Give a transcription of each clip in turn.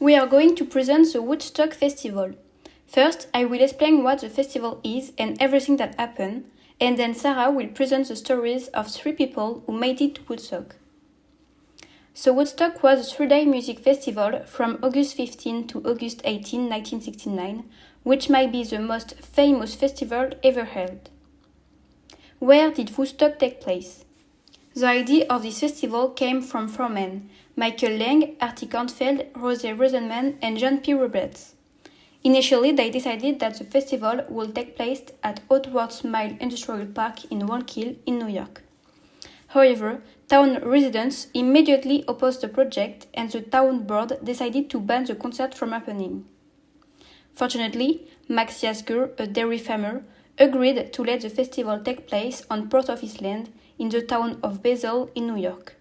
We are going to present the Woodstock Festival. First, I will explain what the festival is and everything that happened, and then Sarah will present the stories of 3 people who made it to Woodstock. So Woodstock was a 3-day music festival from August 15 to August 18, 1969, which might be the most famous festival ever held. Where did Woodstock take place? The idea of this festival came from 4 men, Michael Lang, Artie Kornfeld, Rose Rosenman, and John P. Roberts. Initially, they decided that the festival would take place at Outward Mile Industrial Park in Wallkill in New York. However, town residents immediately opposed the project and the town board decided to ban the concert from happening. Fortunately, Max Yasgur, a dairy farmer, agreed to let the festival take place on part of his land in the town of Bethel in New York.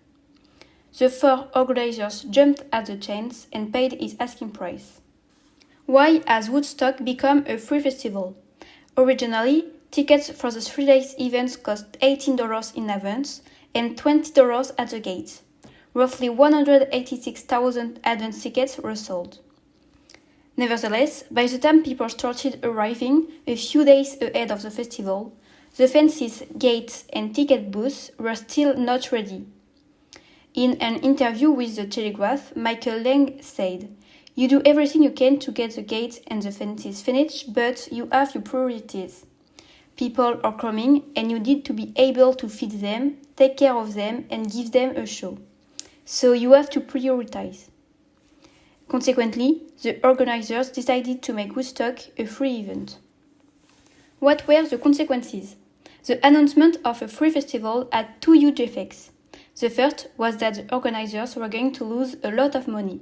The 4 organizers jumped at the chance and paid his asking price. Why has Woodstock become a free festival? Originally, tickets for the 3 days events cost $18 in advance and $20 at the gate. Roughly 186,000 advance tickets were sold. Nevertheless, by the time people started arriving a few days ahead of the festival, the fences, gates, and ticket booths were still not ready. In an interview with The Telegraph, Michael Lang said, "You do everything you can to get the gates and the fences finished, but you have your priorities. People are coming and you need to be able to feed them, take care of them, and give them a show. So you have to prioritize." Consequently, the organizers decided to make Woodstock a free event. What were the consequences? The announcement of a free festival had 2 huge effects. The first was that the organizers were going to lose a lot of money.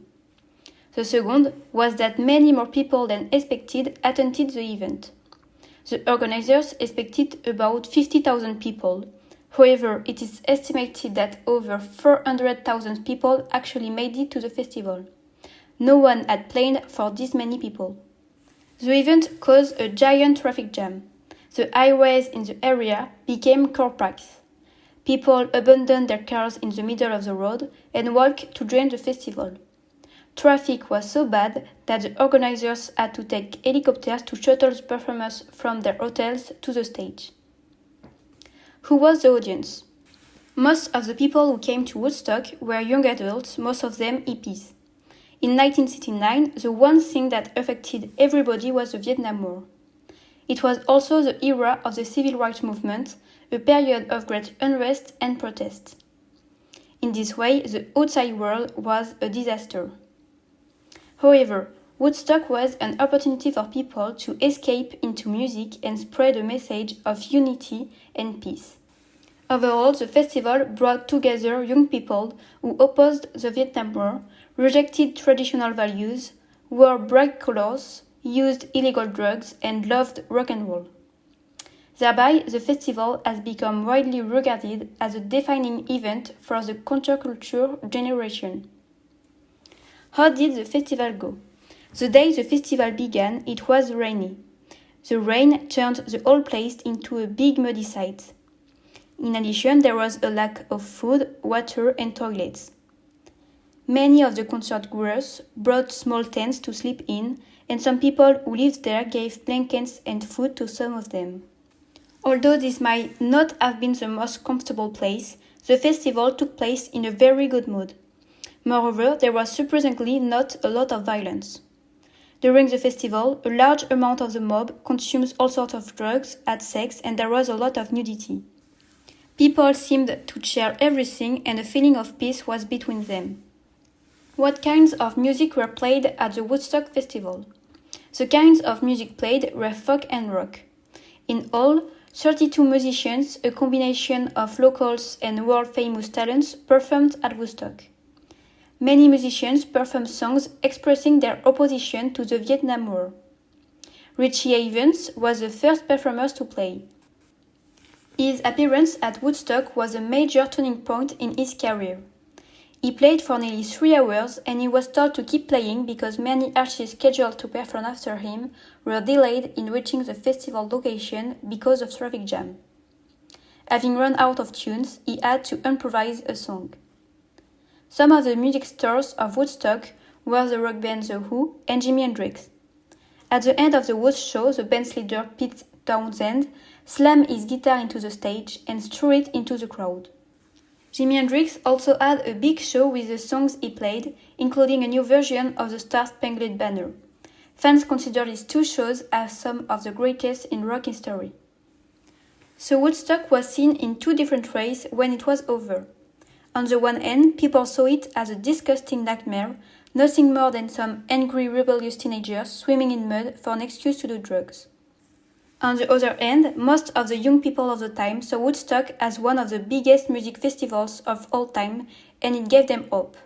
The second was that many more people than expected attended the event. The organizers expected about 50,000 people. However, it is estimated that over 400,000 people actually made it to the festival. No one had planned for this many people. The event caused a giant traffic jam. The highways in the area became car parks. People abandoned their cars in the middle of the road and walked to join the festival. Traffic was so bad that the organizers had to take helicopters to shuttle the performers from their hotels to the stage. Who was the audience? Most of the people who came to Woodstock were young adults, most of them hippies. In 1969, the one thing that affected everybody was the Vietnam War. It was also the era of the civil rights movement, a period of great unrest and protest. In this way, the outside world was a disaster. However, Woodstock was an opportunity for people to escape into music and spread a message of unity and peace. Overall, the festival brought together young people who opposed the Vietnam War, rejected traditional values, wore bright colors, used illegal drugs, and loved rock and roll. Thereby, the festival has become widely regarded as a defining event for the counterculture generation. How did the festival go? The day the festival began, it was rainy. The rain turned the whole place into a big muddy site. In addition, there was a lack of food, water, and toilets. Many of the concert goers brought small tents to sleep in, and some people who lived there gave blankets and food to some of them. Although this might not have been the most comfortable place, the festival took place in a very good mood. Moreover, there was surprisingly not a lot of violence. During the festival, a large amount of the mob consumed all sorts of drugs, had sex, and there was a lot of nudity. People seemed to share everything, and a feeling of peace was between them. What kinds of music were played at the Woodstock Festival? The kinds of music played were folk and rock. In all, 32 musicians, a combination of locals and world-famous talents, performed at Woodstock. Many musicians performed songs expressing their opposition to the Vietnam War. Richie Havens was the first performer to play. His appearance at Woodstock was a major turning point in his career. He played for nearly 3 hours and he was told to keep playing because many artists scheduled to perform after him were delayed in reaching the festival location because of traffic jam. Having run out of tunes, he had to improvise a song. Some of the music stars of Woodstock were the rock band The Who and Jimi Hendrix. At the end of the Woodstock show, the band's leader, Pete Townshend, slammed his guitar into the stage and threw it into the crowd. Jimi Hendrix also had a big show with the songs he played, including a new version of the Star-Spangled Banner. Fans consider these two shows as some of the greatest in rock history. So Woodstock was seen in two different ways when it was over. On the one hand, people saw it as a disgusting nightmare, nothing more than some angry, rebellious teenagers swimming in mud for an excuse to do drugs. On the other hand, most of the young people of the time saw Woodstock as one of the biggest music festivals of all time, and it gave them hope.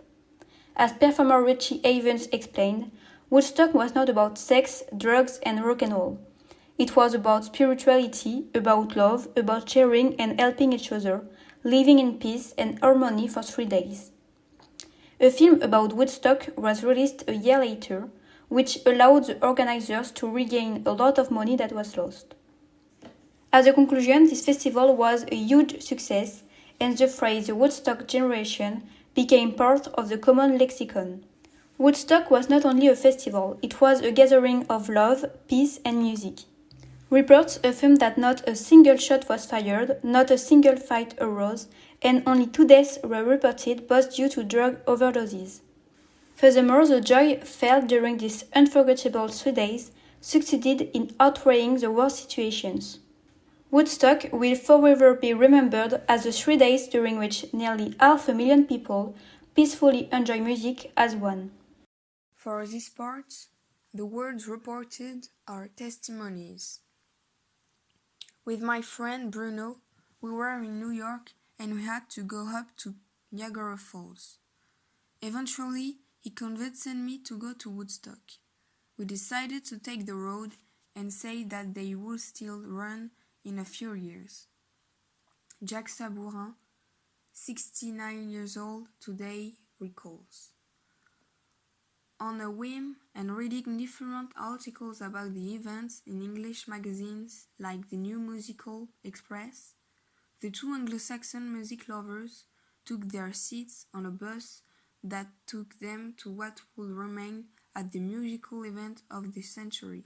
As performer Richie Havens explained, Woodstock was not about sex, drugs, and rock and roll. It was about spirituality, about love, about sharing and helping each other, living in peace and harmony for 3 days. A film about Woodstock was released a year later, which allowed the organizers to regain a lot of money that was lost. As a conclusion, this festival was a huge success, and the phrase the Woodstock generation became part of the common lexicon. Woodstock was not only a festival, it was a gathering of love, peace, and music. Reports affirm that not a single shot was fired, not a single fight arose, and only 2 deaths were reported both due to drug overdoses. Furthermore, the joy felt during these unforgettable 3 days succeeded in outweighing the worst situations. Woodstock will forever be remembered as the 3 days during which nearly 500,000 people peacefully enjoy music as one. For this part, the words reported are testimonies. With my friend Bruno, we were in New York and we had to go up to Niagara Falls. Eventually, he convinced me to go to Woodstock. We decided to take the road and say that they would still run in a few years. Jacques Sabourin, 69 years old today, recalls. On a whim and reading different articles about the events in English magazines like the New Musical Express, the two Anglo-Saxon music lovers took their seats on a bus that took them to what would remain at the musical event of the century.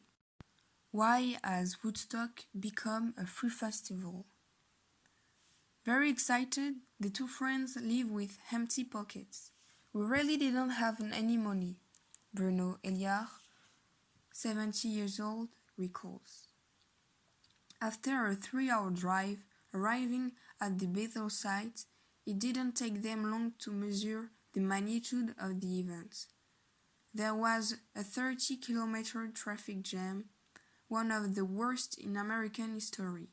Why has Woodstock become a free festival? Very excited, the two friends leave with empty pockets. We really didn't have any money, Bruno Eliard, 70 years old, recalls. After a 3-hour drive, arriving at the Bethel site, it didn't take them long to measure the magnitude of the event. There was a 30-kilometer traffic jam, one of the worst in American history.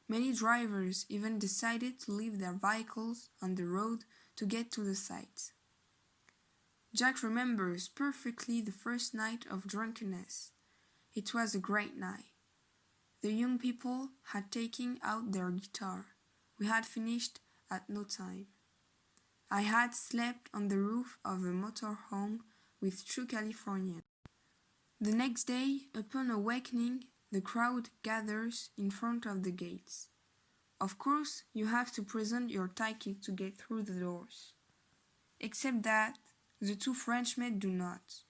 Many drivers even decided to leave their vehicles on the road to get to the site. Jack remembers perfectly the first night of drunkenness. It was a great night. The young people had taken out their guitar. We had finished at no time. I had slept on the roof of a motorhome with 2 Californians. The next day, upon awakening, the crowd gathers in front of the gates. Of course, you have to present your ticket to get through the doors. Except that, the two Frenchmen do not.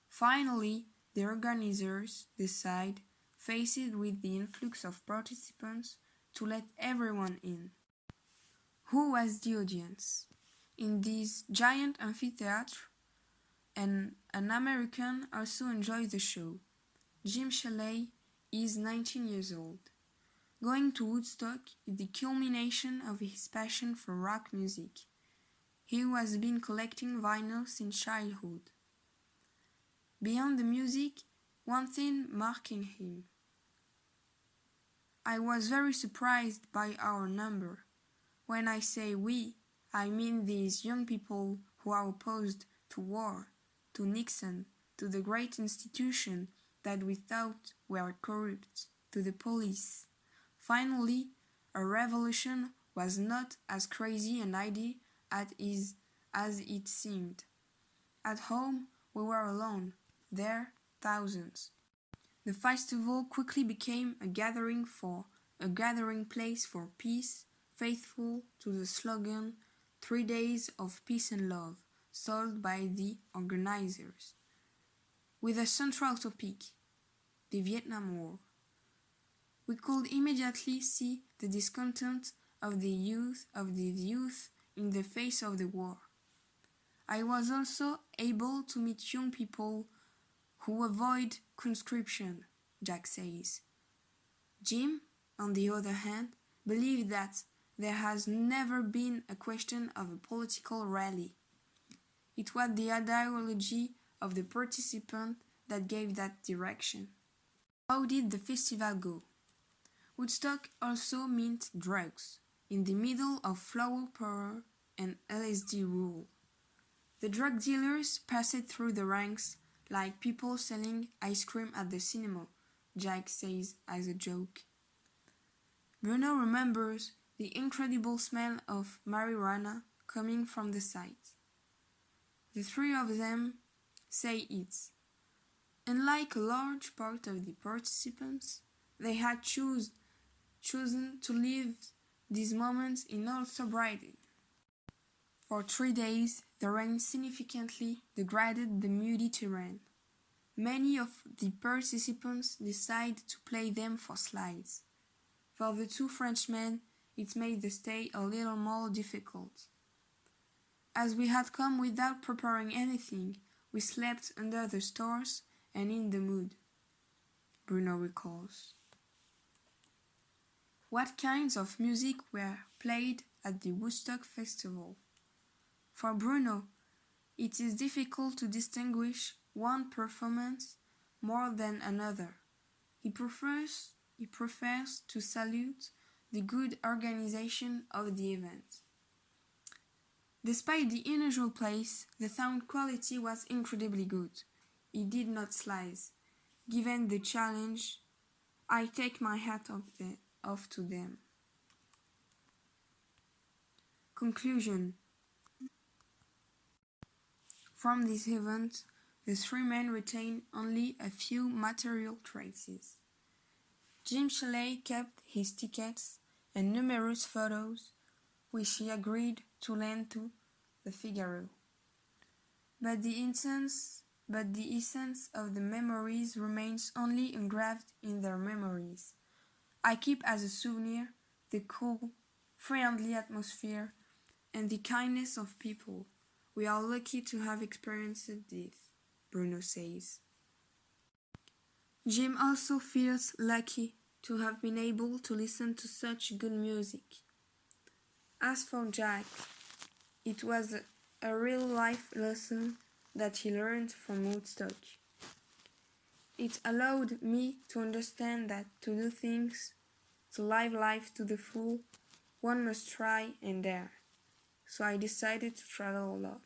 Finally, the organizers decide, faced with the influx of participants, to let everyone in. Who was the audience? In this giant amphitheater, an American also enjoyed the show. Jim Shirley is 19 years old. Going to Woodstock is the culmination of his passion for rock music. He has been collecting vinyl since childhood. Beyond the music, one thing marking him. I was very surprised by our number. When I say we, I mean these young people who are opposed to war, to Nixon, to the great institution that we thought were corrupt, to the police. Finally, a revolution was not as crazy an idea as it seemed. At home, we were alone. There, thousands. The festival quickly became a gathering place for peace, faithful to the slogan 3 days of peace and love, sold by the organizers, with a central topic, the Vietnam War. We could immediately see the discontent of the youth in the face of the war. I was also able to meet young people who avoid conscription, Jack says. Jim, on the other hand, believed that there has never been a question of a political rally. It was the ideology of the participant that gave that direction. How did the festival go? Woodstock also meant drugs, in the middle of flower power and LSD rule. The drug dealers passed through the ranks like people selling ice cream at the cinema, Jack says as a joke. Bruno remembers the incredible smell of marijuana coming from the site. The three of them say it's. Unlike a large part of the participants, they had chosen to live these moments in all sobriety. For 3 days, the rain significantly degraded the muddy terrain. Many of the participants decided to play them for slides. For the two Frenchmen, it made the stay a little more difficult. As we had come without preparing anything, we slept under the stars and in the mud, Bruno recalls. What kinds of music were played at the Woodstock Festival? For Bruno, it is difficult to distinguish one performance more than another. He prefers to salute the good organization of the event. Despite the unusual place, the sound quality was incredibly good. It did not slice. Given the challenge, I take my hat off to them. Conclusion. From this event, the three men retain only a few material traces. Jim Shirley kept his tickets and numerous photos, which he agreed to lend to the Figaro. But the essence of the memories remains only engraved in their memories. I keep as a souvenir the cool, friendly atmosphere and the kindness of people. We are lucky to have experienced this, Bruno says. Jim also feels lucky to have been able to listen to such good music. As for Jack, it was a real-life lesson that he learned from Woodstock. It allowed me to understand that to do things, to live life to the full, one must try and dare. So I decided to travel a lot.